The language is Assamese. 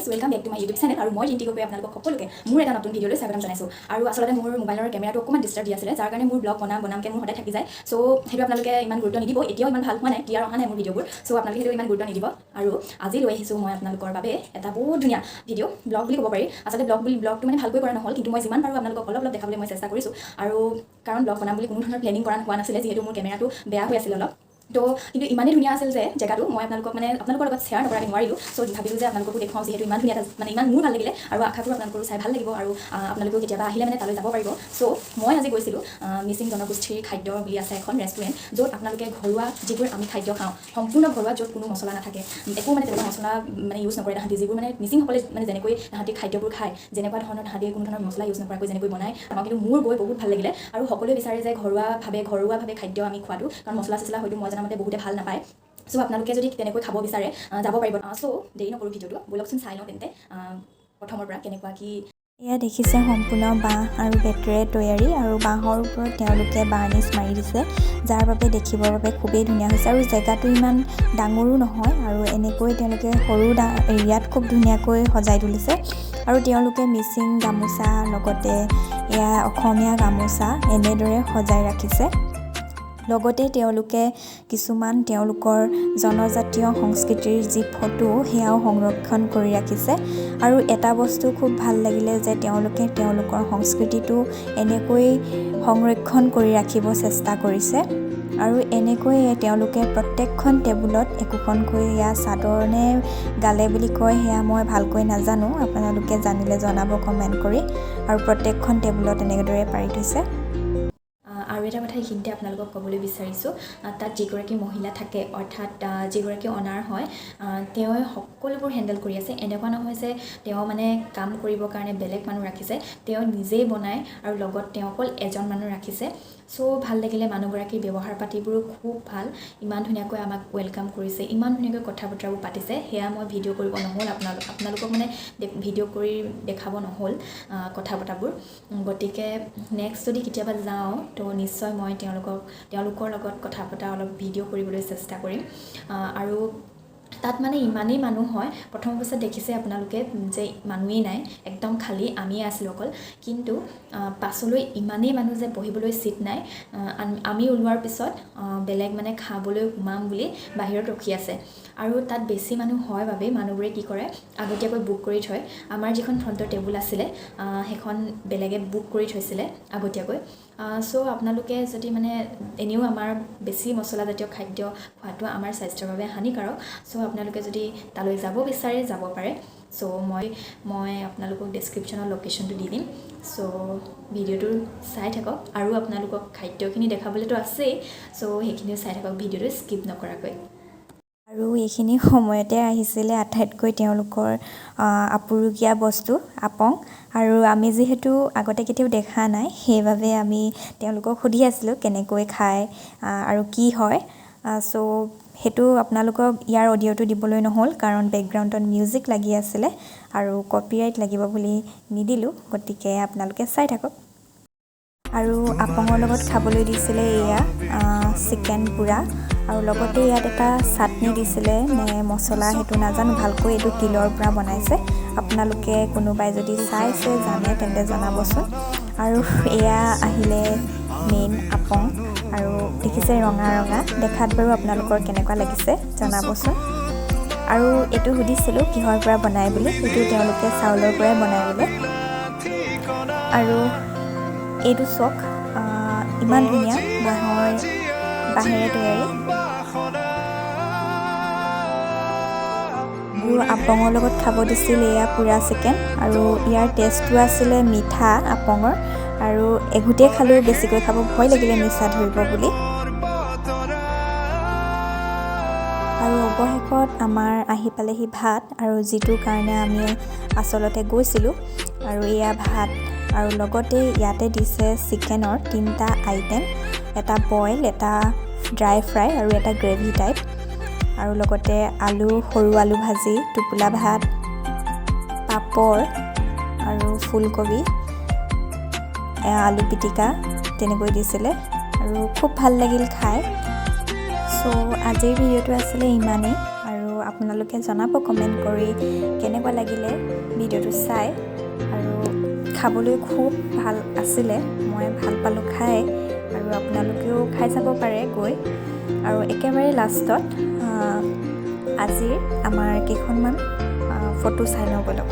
Guys welcome back to my YouTube channel আৰু মই জিন্তি গগৈ আপোনালোকক সকলোকে মোৰ এটা নতুন ভিডিঅ'লৈ স্বাগতম জনাইছোঁ আৰু আচলতে মোৰ মোবাইলৰ কেমেৰাটো অকণমান ডিষ্টাৰ্ব দি আছিলে যাৰ কাৰণে মোৰ ব্লগ বনামকৈ মোৰ সদায় থাকি যায় চ' সেইটো আপোনালোকে ইমান গুৰুত্ব নিদিব এতিয়াও ইমান ভাল হোৱা নাই ক্লিয়াৰ অহা নাই মোৰ ভিডিঅ'বোৰ চ' আপোনালোকে সেইটো ইমান গুৰুত্ব নিদিব আৰু আজি লৈ আহিছোঁ মই আপোনালোকৰ বাবে এটা বহুত ধুনীয়া ভিডিঅ' ব্লগ বুলি ক'ব পাৰি আচলতে ব্লগটো মানে ভালকৈ কৰা নহ'ল কিন্তু মই যিমান পাৰোঁ আপোনালোকক অলপ দেখাবলৈ মই চেষ্টা কৰিছোঁ আৰু কাৰণ ব্লগ বনাম বুলি কোনো ধৰণৰ প্লেনিং কৰা হোৱা নাছিলে যিহেতু মোৰ কেমেৰাটো বেয়া হৈ আছিল অলপ তো কিন্তু ইমানেই ধুনীয়া আছিল যে জেগাটো মই আপোনালোকৰ লগত শ্বেয়াৰ নকৰাকৈ নোৱাৰিলোঁ চ' ভাবিলোঁ যে আপোনালোককো দেখুৱাওঁ যিহেতু ইমান ধুনীয়া মানে ইমান মোৰ ভাল লাগিলে আৰু আশা কৰোঁ আপোনালোকৰো চাই ভাল লাগিব আৰু আপোনালোকেও কেতিয়াবা আহিলে মানে তালৈ যাব পাৰিব চ' মই আজি গৈছিলোঁ মিচিং জনগোষ্ঠীৰ খাদ্য বুলি আছে এখন ৰেষ্টুৰেণ্ট য'ত আপোনালোকে ঘৰুৱা যিবোৰ আমি খাদ্য খাওঁ সম্পূৰ্ণ ঘৰুৱা য'ত কোনো মছলা নাথাকে একো মানে তেনেকুৱা মছলা মানে ইউজ নকৰে তাহাঁতি যিবোৰ মানে মিচিংসকলে মানে যেনেকৈ তাহাঁতি খাদ্যবোৰ খায় যেনেকুৱা ধৰণৰ তাহাঁতি কোনো ধৰণৰ মছলা ইউজ নকৰাকৈ যেনেকৈ বনায় আমাক কিন্তু মোৰ গৈ বহুত ভাল লাগিলে আৰু সকলোৱে বিচাৰে যে ঘৰুৱাভাৱে খাদ্য আমি খোৱাটো কাৰণ মছলা চছলা হয়তো মই জনামতে বহুতে ভাল নাপায় চ' আপোনালোকে যদি তেনেকৈ খাব বিচাৰে যাব পাৰিব চ' দেৰি নকৰোঁ ভিডিঅ'টো ব'লকচোন চাই লওঁ তেন্তে প্ৰথমৰ পৰা কেনেকুৱা কি এয়া দেখিছে সম্পূৰ্ণ বাঁহ আৰু বেতেৰে তৈয়াৰী আৰু বাঁহৰ ওপৰত তেওঁলোকে বাৰ্নিছ মাৰি দিছে যাৰ বাবে দেখিবৰ বাবে খুবেই ধুনীয়া হৈছে আৰু জেগাটো ইমান ডাঙৰো নহয় আৰু এনেকৈ তেওঁলোকে সৰু এৰিয়াত খুব ধুনীয়াকৈ সজাই তুলিছে আৰু তেওঁলোকে মিচিং গামোচা লগতে এয়া অসমীয়া গামোচা এনেদৰে সজাই ৰাখিছে লগতে তেওঁলোকে কিছুমান তেওঁলোকৰ জনজাতীয় সংস্কৃতিৰ যি ফটো সেয়াও সংৰক্ষণ কৰি ৰাখিছে আৰু এটা বস্তু খুব ভাল লাগিলে যে তেওঁলোকে তেওঁলোকৰ সংস্কৃতিটো এনেকৈ সংৰক্ষণ কৰি ৰাখিব চেষ্টা কৰিছে আৰু এনেকৈ তেওঁলোকে প্ৰত্যেকখন টেবুলত একোখনকৈ এয়া চাদৰ নে গালে বুলি কয় সেয়া মই ভালকৈ নাজানো আপোনালোকে জানিলে জনাব কমেণ্ট কৰি আৰু প্ৰত্যেকখন টেবুলত এনেদৰে পাৰি থৈছে আৰু এটা কথা এইখিনিতে আপোনালোকক ক'বলৈ বিচাৰিছোঁ তাত যিগৰাকী মহিলা থাকে অৰ্থাৎ যিগৰাকী অনাৰ হয় তেওঁ সকলোবোৰ হেণ্ডেল কৰি আছে এনেকুৱা নহয় যে তেওঁ মানে কাম কৰিবৰ কাৰণে বেলেগ মানুহ ৰাখিছে তেওঁ নিজেই বনায় আৰু লগত তেওঁ অকল এজন মানুহ ৰাখিছে চ' ভাল লাগিলে মানুহগৰাকীৰ ব্যৱহাৰ পাতিবোৰো খুব ভাল ইমান ধুনীয়াকৈ আমাক ৱেলকাম কৰিছে ইমান ধুনীয়াকৈ কথা বতৰাবোৰ পাতিছে সেয়া মই ভিডিঅ' কৰিব নহ'ল আপোনালোকক মানে ভিডিঅ' কৰি দেখাব নহ'ল কথা বতৰাবোৰ গতিকে নেক্সট যদি কেতিয়াবা যাওঁ তো নিশ্চয় মই তেওঁলোকৰ লগত কথা পতা অলপ ভিডিঅ' কৰিবলৈ চেষ্টা কৰিম আৰু তাত মানে ইমানেই মানুহ হয় প্ৰথম অৱস্থাত দেখিছে আপোনালোকে যে মানুহেই নাই একদম খালী আমিয়ে আছিলোঁ অকল কিন্তু পাছলৈ ইমানেই মানুহ যে বহিবলৈ ছিট নাই আমি ওলোৱাৰ পিছত বেলেগ মানে খাবলৈ সোমাম বুলি বাহিৰত ৰখি আছে আৰু তাত বেছি মানুহ হয় বাবে মানুহবোৰে কি কৰে আগতীয়াকৈ বুক কৰি থয় আমাৰ যিখন ফ্ৰণ্টৰ টেবুল আছিলে সেইখন বেলেগে বুক কৰি থৈছিলে আগতীয়াকৈ চ' আপোনালোকে যদি মানে এনেও আমাৰ বেছি মছলাজাতীয় খাদ্য খোৱাটো আমাৰ স্বাস্থ্যৰ বাবে হানিকাৰক চ' আপোনালোকে যদি তালৈ যাব বিচাৰে যাব পাৰে চ' মই আপোনালোকক ডেছক্ৰিপশ্যনত লোকেশ্যনটো দি দিম চ' ভিডিঅ'টো চাই থাকক আৰু আপোনালোকক খাদ্যখিনি দেখাবলৈতো আছেই চ' সেইখিনিও চাই থাকক ভিডিঅ'টো স্কিপ নকৰাকৈ আৰু এইখিনি সময়তে আহিছিলে আটাইতকৈ তেওঁলোকৰ আপুৰুগীয়া বস্তু আপং আৰু আমি যিহেতু আগতে কেতিয়াও দেখা নাই সেইবাবে আমি তেওঁলোকক সুধি আছিলোঁ কেনেকৈ খায় আৰু কি হয় চ' সেইটো আপোনালোকক ইয়াৰ অডিঅ'টো দিবলৈ নহ'ল কাৰণ বেকগ্ৰাউণ্ডত মিউজিক লাগি আছিলে আৰু কপিৰাইট লাগিব বুলি নিদিলোঁ গতিকে আপোনালোকে চাই থাকক আৰু আপঙৰ লগত খাবলৈ দিছিলে এয়া চিকেন পুৰা আৰু লগতে ইয়াত এটা চাটনি দিছিলে নে মছলা সেইটো নাজানো ভালকৈ এইটো তিলৰ পৰা বনাইছে আপোনালোকে কোনোবাই যদি চাইছে জানে তেন্তে জনাবচোন আৰু এয়া আহিলে মেইন আপং আৰু দেখিছে ৰঙা দেখাত বাৰু আপোনালোকৰ কেনেকুৱা লাগিছে জনাবচোন আৰু এইটো সুধিছিলোঁ কিহৰ পৰা বনাই বুলি এইটো তেওঁলোকে চাউলৰ পৰাই বনাই বোলে আৰু এইটো চক ইমান ধুনীয়া বাঁহেৰে তৈয়াৰী আৰু আপঙৰ লগত খাব দিছিল এয়া পুৰা চিকেন আৰু ইয়াৰ টেষ্টটো আছিলে মিঠা আপঙৰ আৰু এঘুটেই খালেও বেছিকৈ খাব ভয় লাগিলে নিচা ধৰিব বুলি আৰু অৱশেষত আমাৰ আহি পালেহি ভাত আৰু যিটোৰ কাৰণে আমি আচলতে গৈছিলোঁ আৰু এয়া ভাত আৰু লগতে ইয়াতে দিছে চিকেনৰ 3টা আইটেম এটা বইল এটা ড্ৰাই ফ্ৰাই আৰু এটা গ্ৰেভি টাইপ আৰু লগতে সৰু আলু ভাজি টোপোলা ভাত পাপৰ আৰু ফুলকবি আলু পিটিকা তেনেকৈ দিছিলে আৰু খুব ভাল লাগিল খাই চ' আজিৰ ভিডিঅ'টো আছিলে ইমানেই আৰু আপোনালোকে জনাব কমেণ্ট কৰি কেনেকুৱা লাগিলে ভিডিঅ'টো চাই। আৰু খাবলৈ খুব ভাল আছিলে, মই ভাল পালোঁ খাই, আৰু আপোনালোকেও খাই চাব পাৰে গৈ। আৰু একেবাৰে লাষ্টত আজিৰ আমাৰ কেইখনমান ফটো চাই লওঁ ব'লক।